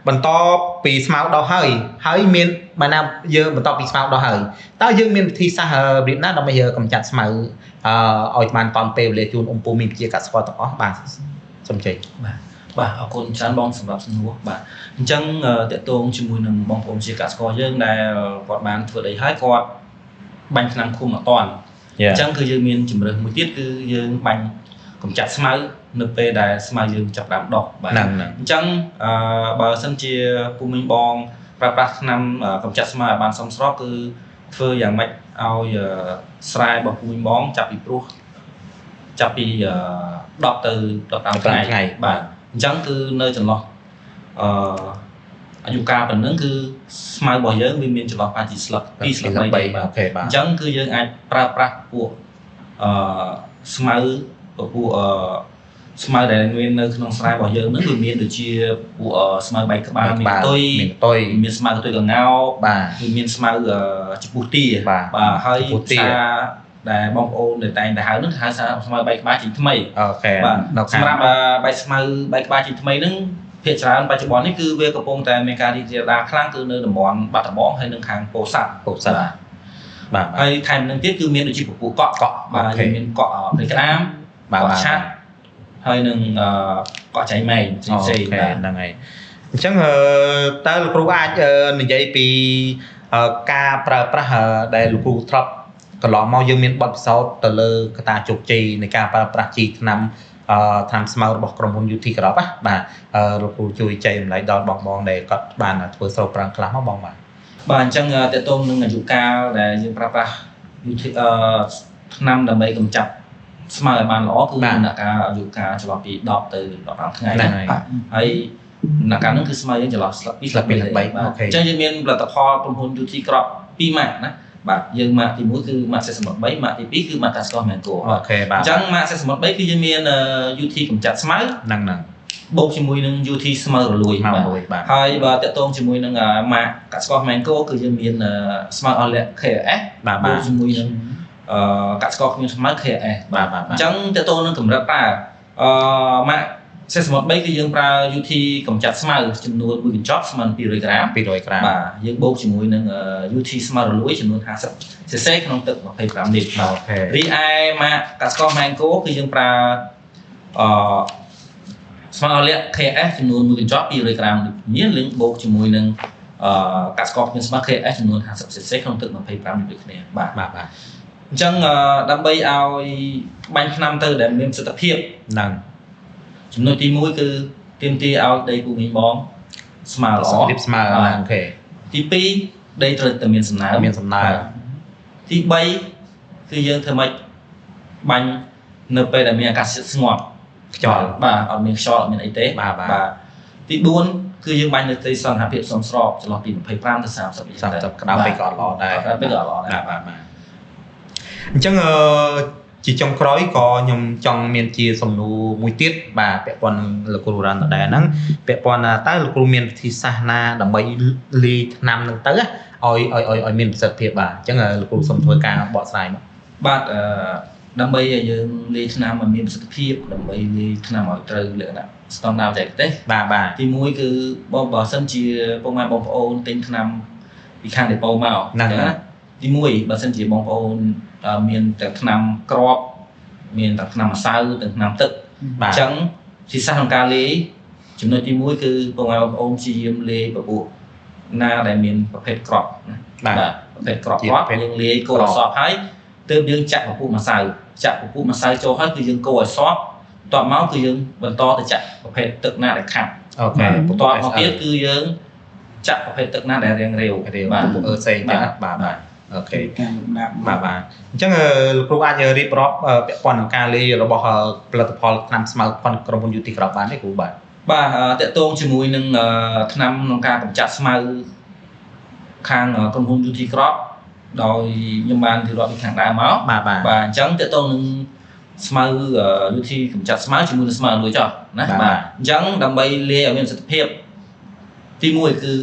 បន្តពីស្មៅដល់ហើយមានបើណាយើងបន្តពីស្មៅដល់ហើយតើយើងមានវិធីសាស្ត្ររៀបណាដើម្បីកម្ចាត់ស្មៅឲ្យបានតាមពេលវេលាជូនអំពូមីជាកសិករទាំងអស់បាទសូមជ័យបាទអរគុណច្រើនបងសម្រាប់សំណួរបាទអញ្ចឹងតកតងជាមួយនឹងបងប្អូនជាកសិករយើងដែលគាត់បានធ្វើអីហើយគាត់បាញ់ថ្នាំឃុំអត់តាន់អញ្ចឹងគឺយើងមានជំរើសមួយទៀតគឺយើងបាញ់កម្ចាត់ស្មៅនៅពេលដែលស្មៅយើងចាប់ផ្ដើមដុះបាទអញ្ចឹងបើសិនជាពូមីងបងប្រើប្រាស់ថ្នាំកម្ចាត់ស្មៅឲ្យបានសមស្របគឺធ្វើយ៉ាងម៉េចឲ្យស្រែរបស់ពូមីងបងចាប់ពី10ទៅ15ថ្ងៃបាទអញ្ចឹងគឺនៅចន្លោះអាយុកាលប៉ុណ្ណឹងគឺស្មៅរបស់យើងវាមានចន្លោះប្រហែលជាស្លឹក2ស្លឹក3បាទអញ្ចឹងគឺយើងអាចប្រើប្រាស់ពួកស្មៅស្មៅដែលមាននៅក្នុងស្រែរបស់យើងហ្នឹងវាមានដូចជាពួកស្មៅបែកក្បាលមានតុយមានស្មៅតុយកងោបាទវាមានស្មៅចំពោះទាបាទហើយសារដែលបងប្អូនដែលតែងតែហៅហ្នឹងហៅសារស្មៅបែកក្បាលជីថ្មីអូខេបាទសម្រាប់បែកស្មៅបែកក្បាលជីថ្មីហ្នឹងភាគច្រើនបច្ចុប្បន្ននេះគឺវាកំពុងតែមានការរីករាលដាលខ្លាំងគឺនៅតំបន់បាត់ដំបងហើយនិងខាងពោធិ៍សាត់បាទហើយថែមនឹងទៀតគឺមានដូចជាពពួកកក់បាទមានកក់ព្រៃក្តាមកក់ឆាត់ហើយនឹងកក់ចៃម៉ែងផ្សេងហ្នឹងហើយអញ្ចឹងតើលោកគ្រូអាចនិយាយពីការប្រើប្រាស់ដែលលោកគ្រូធ្លាប់កន្លងមកយើងមានបទពិសោធន៍ទៅលើកត្តាជោគជ័យនៃការប្រើប្រាស់ជីថ្នាំស្មៅរបស់ក្រុមហ៊ុន UT Crop បាទលោកគ្រូជួយចែកម្លែកដល់បងដែលគាត់បានធ្វើស្រូបប្រាំងខ្លះមកបងបាទអញ្ចឹងតើតើនឹងអាយុកាលដែលយើងប្រើប្រាស់ថ្នាំដើម្បីកម្ចាត់ស្មៅឲ្យបានល្អគឺដំណាក់កាលអាយុកាលចន្លោះពី10ទៅ15ថ្ងៃហើយដំណាក់កាលហ្នឹងគឺស្មៅយើងចន្លោះស្លឹក2ស្លឹក3បាទអញ្ចឹងយើងមានផលិតផលក្រុមហ៊ុន UT Crop 2ម៉ាកណាបាទយើងម៉ាកទី1គឺម៉ាកសេសមុទ្រ3ម៉ាកទី2គឺម៉ាកកសិករមែនគោអូខេបាទអញ្ចឹងម៉ាកសេសមុទ្រ3គឺយើងមាន UT កម្ចាត់ស្មៅហ្នឹងបូកជាមួយនឹង UT ស្មៅរលួយបាទហើយបើតកតងជាមួយនឹងម៉ាកកសិករមែនគោគឺយើងមានស្មៅអស់លក្ខ KRS បូកជាមួយនឹងកសិករគ្មានស្មៅ KRS បាទអញ្ចឹងតកតងនឹងកម្រិតប្រើម៉ាកសេសមុទ្រ3គឺយើងប្រើ UT កម្ចាត់ស្មៅចំនួន1កញ្ចប់ស្មើនឹង200ក្រាមបាទយើងបូកជាមួយនឹង UT ស្មៅរលួយចំនួន50 cc ក្នុងទឹក25លីត្ររីឯម៉ាកកសិករមែនគោគឺយើងប្រើស្មៅអស់លក្ខ KS ចំនួន1កញ្ចប់200ក្រាមនេះលេងបូកជាមួយនឹងកសិករគ្មានស្មៅ KS ចំនួន50 cc ក្នុងទឹក25លីត្រដូចគ្នាបាទអញ្ចឹងដើម្បីឲ្យបាញ់ថ្នាំទៅដែលមានប្រសិទ្ធភាពហ្នឹងចំណុចទី1គឺទាមទារឲ្យដីពូមីងបងស្មើល្អរៀបស្មើអូខេទី2ដីត្រូវតែមានសំណើមទី3គឺយើងធ្វើម៉េចបាញ់នៅពេលដែលមានអាកាសធាតុស្ងួតខ្យល់បាទអត់មានខ្យល់អត់មានអីទេបាទទី4គឺយើងបាញ់នៅទីសន្តិភាពសមស្របចន្លោះពី25ទៅ30ក្តៅពេកក៏ល្អដែរបាទអញ្ចឹងជាចុងក្រោយក៏ខ្ញុំចង់មានជាសំណួរមួយទៀតបាទពាក់ព័ន្ធនឹងលោកគ្រូរ៉ាន់ដដែលហ្នឹងពាក់ព័ន្ធតើលោកគ្រូមានវិធីសាស្ត្រណាដើម្បីលាយថ្នាំហ្នឹងទៅឲ្យមានប្រសិទ្ធភាពបាទអញ្ចឹងលោកគ្រូសូមធ្វើការបកស្រាយមកបាទដើម្បីឲ្យយើងលាយថ្នាំឲ្យមានប្រសិទ្ធភាពដើម្បីលាយថ្នាំឲ្យត្រូវលក្ខណៈស្តង់ដារបច្ចេកទេសបាទទី1គឺបើសិនជាបងប្អូនទិញថ្នាំពីខាងដេប៉ូមកណាទី1បើសិនជាបងប្អូនមានតែថ្នាំក្របមានតែថ្នាំម្សៅទាំងថ្នាំទឹកអញ្ចឹងជាសាស្ត្រក្នុងការលាយចំណុចទី1គឺបងប្អូនព្យាយាមលាយពពួកណាដែលមានប្រភេទក្របបាទប្រភេទក្របយើងលាយកូរឲ្យសព្វហើយទើបយើងចាក់ពពុះម្សៅចូលហើយគឺយើងកូរឲ្យសព្វបន្ទាប់មកគឺយើងបន្តទៅចាក់ប្រភេទទឹកណាដែលខាប់អូខេបន្ទាប់មកទៀតគឺយើងចាក់ប្រភេទទឹកណាដែលរាងរាវបាទពួកផ្សេងទៀតបាទអូខេបាទអញ្ចឹងលោកគ្រូអាចរៀបរាប់ពាក់ព័ន្ធនឹងការលាយរបស់ផលិតផលថ្នាំស្មៅក្រុមហ៊ុន UT Crop បានទេគ្រូបាទតកតងជាមួយនឹងថ្នាំក្នុងការកម្ចាត់ស្មៅខាងក្រុមហ៊ុន UT Crop ដោយខ្ញុំបានរៀបរាប់ពីខាងដើមមកបាទអញ្ចឹងតកតងនឹងស្មៅ UT កម្ចាត់ស្មៅជាមួយនឹងស្មៅលួយចោះណាបាទអញ្ចឹងដើម្បីលាយឲ្យមានប្រសិទ្ធភាពទី1គឺ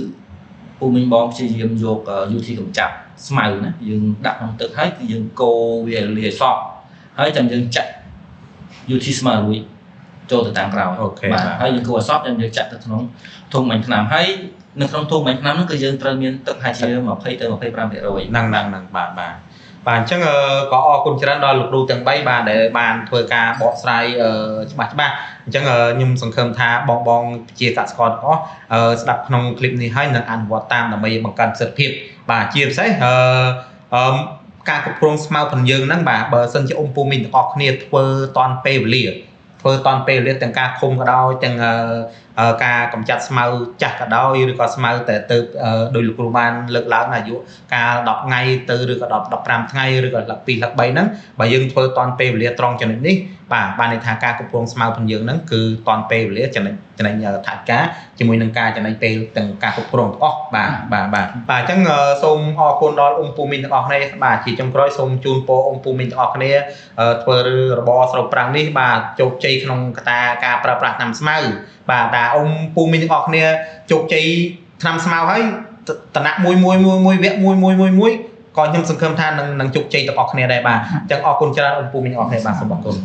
ពូមីងបងព្យាយាមយក UT កម្ចាត់ស្មៅណាយើងដាក់ក្នុងទឹកហើយគឺយើងកូរវាលាយសក់ហើយចាំយើងចាក់ UT ស្មៅរួច ចូលទៅតាមក្រោយបាទហើយយើងគួរឲ្យសពយើងចាក់ទៅក្នុងធុងបាញ់ថ្នាំហើយនៅក្នុងធុងបាញ់ថ្នាំហ្នឹងគឺយើងត្រូវមានទឹកហាជា20ទៅ25%ហ្នឹងបាទបាទអញ្ចឹងក៏អរគុណច្រើនដល់លោកគ្រូទាំង3បាទដែលបានធ្វើការបកស្រាយច្បាស់អញ្ចឹងខ្ញុំសង្ឃឹមថាបងជាកសិករទាំងអស់ស្ដាប់ក្នុងคลิปនេះហើយនឹងអនុវត្តតាមដើម្បីបង្កើនប្រសិទ្ធភាពបាទជាពិសេសការគ្រប់គ្រងស្មៅផងយើងហ្នឹងបាទបើសិនជាពូមីងទាំងអស់គ្នាធ្វើតាន់ពេលវេលាទាំងការឃុំក៏ដោយទាំងការកម្ចាត់ស្មៅចាស់ក៏ដោយឬក៏ស្មៅតែទៅដោយលោកគ្រូបានលើកឡើងអាយុកាល10ថ្ងៃទៅឬក៏15ថ្ងៃឬក៏2 3ហ្នឹងបើយើងធ្វើតាន់ពេលវេលាត្រង់ចំណុចនេះបាទបានន័យថាការគ្រប់គ្រងស្មៅផងយើងហ្នឹងគឺតាន់ពេលវេលាចំណេញថវិកាជាមួយនឹងការចំណេញពេលទាំងការគ្រប់គ្រងទាំងអស់បាទអញ្ចឹងសូមអរគុណដល់ពូមីងទាំងអស់គ្នាបាទជាចុងក្រោយសូមជូនពរពូមីងទាំងអស់គ្នាធ្វើរបរស្រូបប្រាំងនេះបាទជោគជ័យក្នុងកត្តាការប្រើប្រាស់ថ្នាំស្មៅបាទតាពូមីងទាំងអស់គ្នាជោគជ័យថ្នាំស្មៅហើយតំណាក់មួយវគ្គមួយក៏ខ្ញុំសង្ឃឹមថានឹងជោគជ័យទាំងអស់គ្នាដែរបាទអញ្ចឹងអរគុណច្រើនពូមីងទាំងអស់គ្នាបាទសូមអរគុណ